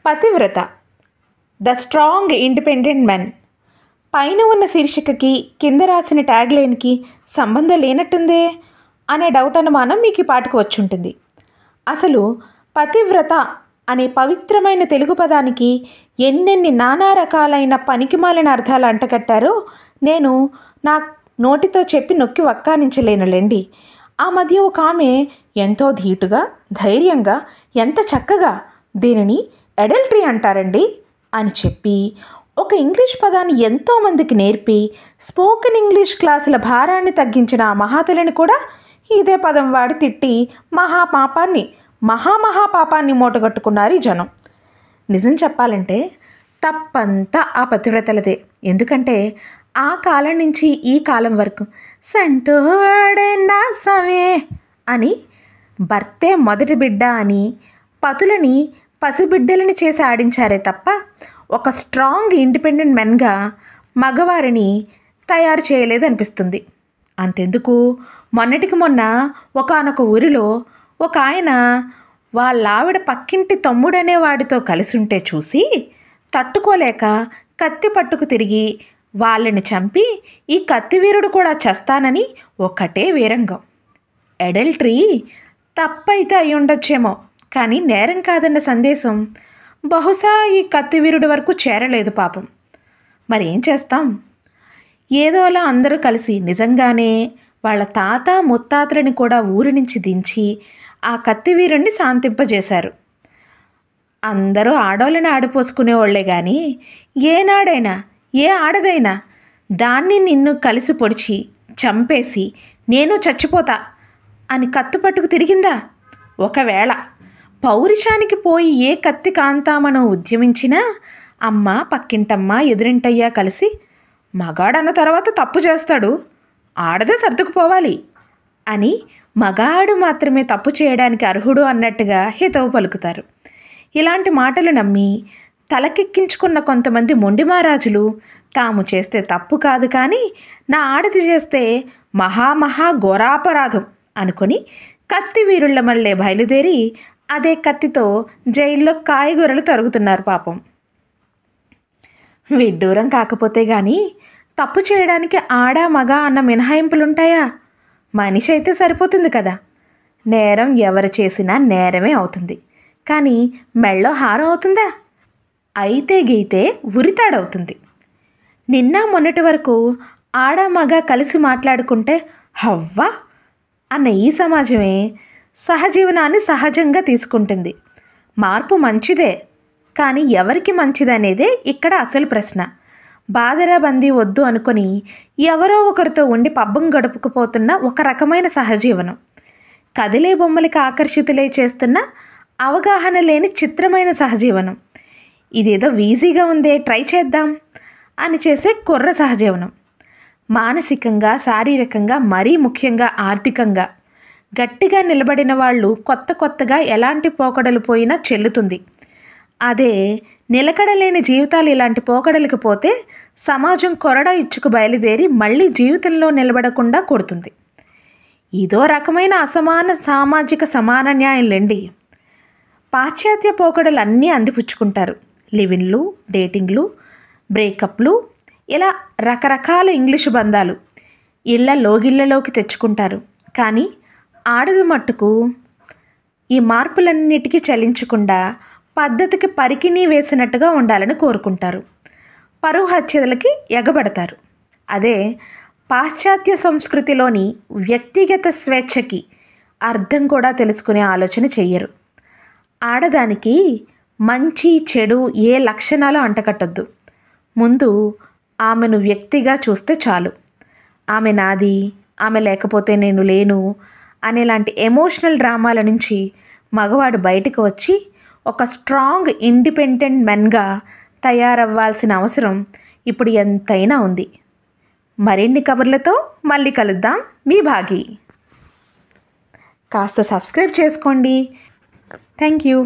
పతివ్రత, the strong independent men. పైన ఉన్న శీర్షికకి కింద రాసిన ట్యాగ్లైన్కి సంబంధం లేనట్టుందే అనే డౌట్ అనుమానం మీకు ఈ పాటకు వచ్చుంటుంది. అసలు పతివ్రత అనే పవిత్రమైన తెలుగు పదానికి ఎన్నెన్ని నానా రకాలైన పనికిమాలిన అర్థాలు అంటగట్టారో నేను నా నోటితో చెప్పి నొక్కి వక్కానించలేనులేండి. ఆ మధ్య ఒక ఆమె ఎంతో ధీటుగా, ధైర్యంగా, ఎంత చక్కగా దీనిని అడల్టరీ అంటారండి అని చెప్పి ఒక ఇంగ్లీష్ పదాన్ని ఎంతోమందికి నేర్పి స్పోకెన్ ఇంగ్లీష్ క్లాసుల భారాన్ని తగ్గించిన ఆ మహాతలిని కూడా ఇదే పదం వాడి తిట్టి మహాపాపాన్ని మూటగట్టుకున్నారు ఈ జనం. నిజం చెప్పాలంటే తప్పంతా ఆ పతివ్రతలదే. ఎందుకంటే ఆ కాలం నుంచి ఈ కాలం వరకు సంటోడే నా సవే అని భర్తే మొదటి బిడ్డ అని పతులని పసిబిడ్డలని చేసి ఆడించారే తప్ప ఒక స్ట్రాంగ్ ఇండిపెండెంట్ మెన్గా మగవారిని తయారు చేయలేదనిపిస్తుంది. అంతెందుకు, మొన్నటికి మొన్న ఒకానొక ఊరిలో ఒక ఆయన వాళ్ళావిడ పక్కింటి తమ్ముడనే వాడితో కలిసి ఉంటే చూసి తట్టుకోలేక కత్తి పట్టుకు తిరిగి వాళ్ళని చంపి ఈ కత్తివీరుడు కూడా చేస్తానని ఒకటే వీరంగం. అడల్టరీ తప్పైతే అయి ఉండొచ్చేమో, కానీ నేరం కాదన్న సందేశం బహుశా ఈ కత్తివీరుడి వరకు చేరలేదు పాపం. మరి ఏం చేస్తాం? ఏదోలా అందరూ కలిసి నిజంగానే వాళ్ళ తాత ముత్తాతలని కూడా ఊరి నుంచి దించి ఆ కత్తివీరుణ్ణి శాంతింపజేశారు. అందరూ ఆడోళ్ళని ఆడిపోసుకునేవాళ్లే కానీ ఏనాడైనా ఏ ఆడదైనా దాన్ని నిన్ను కలిసి పొడిచి చంపేసి నేను చచ్చిపోతా అని కత్తి పట్టుకు తిరిగిందా? ఒకవేళ పౌరుషానికి పోయి ఏ కత్తి కాంతామనో ఉద్యమించినా అమ్మ, పక్కింటమ్మ, ఎదురింటయ్యా కలిసి మగాడన్న తర్వాత తప్పు చేస్తాడు, ఆడదే సర్దుకుపోవాలి అని మగాడు మాత్రమే తప్పు చేయడానికి అర్హుడు అన్నట్టుగా హితవు పలుకుతారు. ఇలాంటి మాటలు నమ్మి తలకెక్కించుకున్న కొంతమంది మొండిమారాజులు తాము చేస్తే తప్పు కాదు కానీ నా ఆడది చేస్తే మహా ఘోరాపరాధం అనుకొని కత్తి వీరుళ్ల మళ్ళీ బయలుదేరి అదే కత్తితో జైల్లో కాయగూరలు తరుగుతున్నారు పాపం. విడ్డూరం కాకపోతే కానీ తప్పు చేయడానికి ఆడ మగ అన్న మినహాయింపులుంటాయా? మనిషి అయితే సరిపోతుంది కదా. నేరం ఎవరు చేసినా నేరమే అవుతుంది, కానీ మెళ్ళో హారం అవుతుందా? అయితే గీతే ఉరితాడవుతుంది. నిన్న మొన్నటి వరకు ఆడ మగ కలిసి మాట్లాడుకుంటే హవ్వా అన్న ఈ సమాజమే సహజీవనాన్ని సహజంగా తీసుకుంటుంది. మార్పు మంచిదే, కానీ ఎవరికి మంచిదనేదే ఇక్కడ అసలు ప్రశ్న. బాదరా బందీ వద్దు అనుకొని ఎవరో ఒకరితో ఉండి పబ్బం గడుపుకుపోతున్న ఒక రకమైన సహజీవనం, కదిలే బొమ్మలకి ఆకర్షితులై చేస్తున్న అవగాహన లేని చిత్రమైన సహజీవనం, ఇదేదో ఈజీగా ఉందే ట్రై చేద్దాం అని చేసే కుర్ర సహజీవనం, మానసికంగా, శారీరకంగా, మరీ ముఖ్యంగా ఆర్థికంగా గట్టిగా నిలబడిన వాళ్ళు కొత్తగా ఎలాంటి పోకడలు పోయినా చెల్లుతుంది. అదే నిలకడలేని జీవితాలు ఇలాంటి పోకడలకు పోతే సమాజం కొరడా ఇచ్చుకు బయలుదేరి మళ్ళీ జీవితంలో నిలబడకుండా కొడుతుంది. ఇదో రకమైన అసమాన సామాజిక సమాన న్యాయంలేండి. పాశ్చాత్య పోకడలు అన్నీ అందిపుచ్చుకుంటారు. లివిన్లు, డేటింగ్లు, బ్రేకప్లు, ఇలా రకరకాల ఇంగ్లీషు బంధాలు లోగిళ్ళలోకి తెచ్చుకుంటారు. కానీ ఆడది మట్టుకు ఈ మార్పులన్నిటికీ చలించకుండా పద్ధతికి పరికిణీ వేసినట్టుగా ఉండాలని కోరుకుంటారు. పరువు హత్యలకి ఎగబడతారు. అదే పాశ్చాత్య సంస్కృతిలోని వ్యక్తిగత స్వేచ్ఛకి అర్థం కూడా తెలుసుకునే ఆలోచన చెయ్యరు. ఆడదానికి మంచి చెడు ఏ లక్షణాలు అంటకట్టొద్దు. ముందు ఆమెను వ్యక్తిగా చూస్తే చాలు. ఆమె నాది, ఆమె లేకపోతే నేను లేను అనేలాంటి ఎమోషనల్ డ్రామాల నుంచి మగవాడు బయటకు వచ్చి ఒక స్ట్రాంగ్ ఇండిపెండెంట్ మెన్గా తయారవ్వాల్సిన అవసరం ఇప్పుడు ఎంతైనా ఉంది. మరిన్ని కబుర్లతో మళ్ళీ కలుద్దాం. మీ భాగి. కాస్త సబ్స్క్రైబ్ చేసుకోండి. Thank you.